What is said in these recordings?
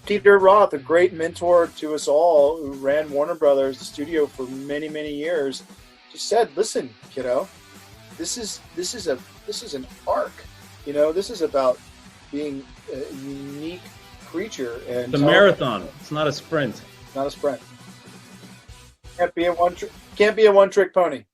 Peter Roth, a great mentor to us all, who ran Warner Brothers, the studio, for many, many years, just said, "Listen, kiddo, this is an arc. You know, this is about being a unique creature and the marathon. It's not a sprint. It's not a sprint. Can't be a one-trick pony."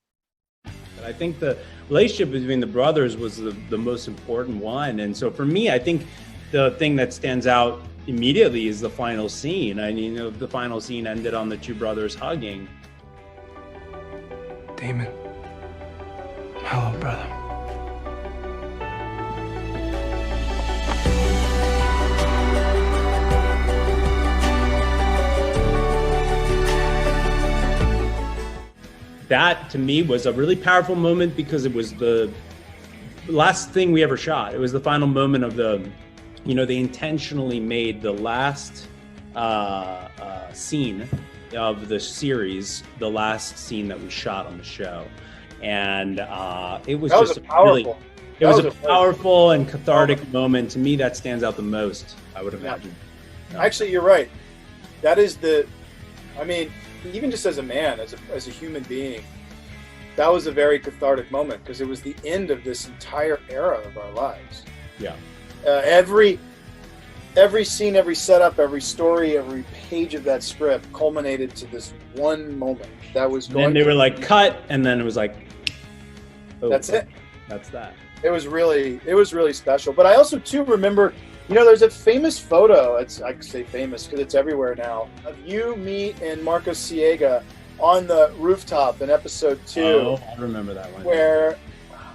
But I think the relationship between the brothers was the most important one, and so for me, I think the thing that stands out immediately is the final scene. I mean, the final scene ended on the two brothers hugging. Damon. Hello, brother. That, to me, was a really powerful moment because it was the last thing we ever shot. It was the final moment of they intentionally made the last scene of the series the last scene that we shot on the show. And it was a powerful and cathartic moment. To me, that stands out the most, I would imagine. Yeah. Actually, you're right. That is even just as a man, as a human being, that was a very cathartic moment because it was the end of this entire era of our lives. Yeah. Every scene, every setup, every story, every page of that script culminated to this one moment that was going. And they were like, cut, and then it was like, oh, that's it. That's that. It was really special. But I also too remember, there's a famous photo. I can say famous because it's everywhere now, of you, me, and Marcos Siega on the rooftop in episode 2. Oh, I remember that one. Where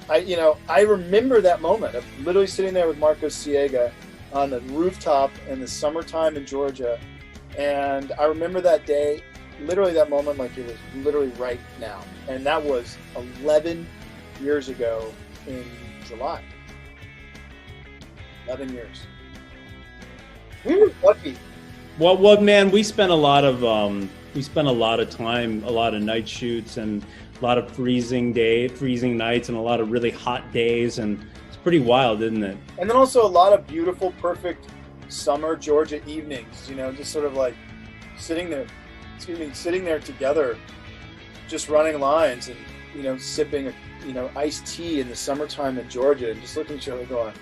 I remember that moment of literally sitting there with Marcos Siega on the rooftop in the summertime in Georgia. And I remember that day, literally that moment, like it was literally right now. And that was 11 years ago in July. 11 years. We were lucky. Well, man, we spent a lot of time, a lot of night shoots, and a lot of freezing nights, and a lot of really hot days, and it's pretty wild, isn't it? And then also a lot of beautiful, perfect summer Georgia evenings. Just sort of like sitting there together, just running lines, and sipping iced tea in the summertime in Georgia, and just looking at each other going,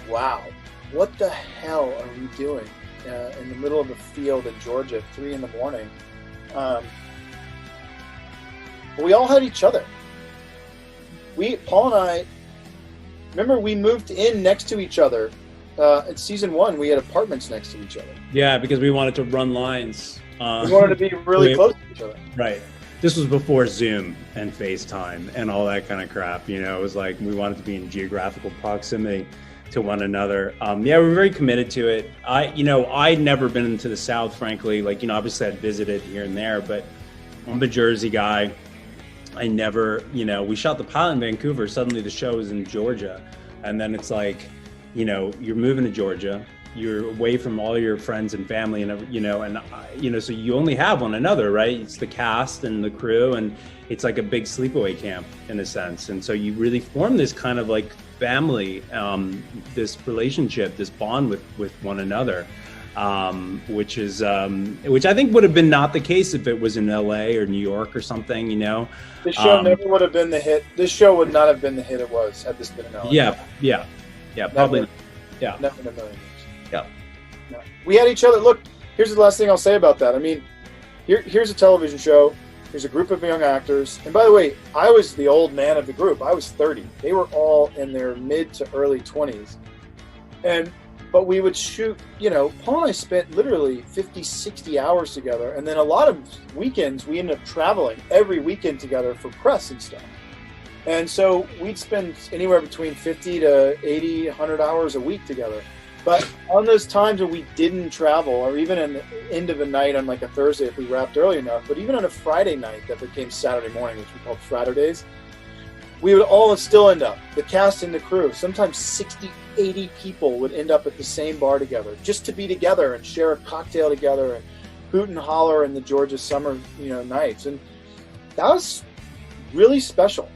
"Wow, what the hell are we doing in the middle of the field in Georgia at 3 a.m? But we all had each other. Paul and I, remember we moved in next to each other. In season 1, we had apartments next to each other. Yeah, because we wanted to run lines. We wanted to be really close to each other. Right. This was before Zoom and FaceTime and all that kind of crap. It was like we wanted to be in geographical proximity to one another. We were very committed to it. I'd never been into the South, frankly. Obviously I'd visited here and there, but I'm a Jersey guy. I never, we shot the pilot in Vancouver. Suddenly the show is in Georgia. And then it's like, you're moving to Georgia. You're away from all your friends and family, and so you only have one another, right? It's the cast and the crew, and it's like a big sleepaway camp in a sense. And so you really form this kind of like family, this relationship, this bond with one another, which I think would have been not the case if it was in LA or New York or something, This show never would have been the hit. This show would not have been the hit it was had this been in LA. Yeah, probably. Never, yeah. Never in a million years. Yeah. No. We had each other. Look, here's the last thing I'll say about that. I mean, here's a television show. Here's a group of young actors. And by the way, I was the old man of the group. I was 30. They were all in their mid to early 20s. But we would shoot, Paul and I spent literally 50, 60 hours together. And then a lot of weekends, we ended up traveling every weekend together for press and stuff. And so we'd spend anywhere between 50 to 80, 100 hours a week together. But on those times when we didn't travel, or even in the end of a night on like a Thursday if we wrapped early enough, but even on a Friday night that became Saturday morning, which we called Fridays, we would all still end up, the cast and the crew, sometimes 60, 80 people would end up at the same bar together, just to be together and share a cocktail together and hoot and holler in the Georgia summer nights. And that was really special.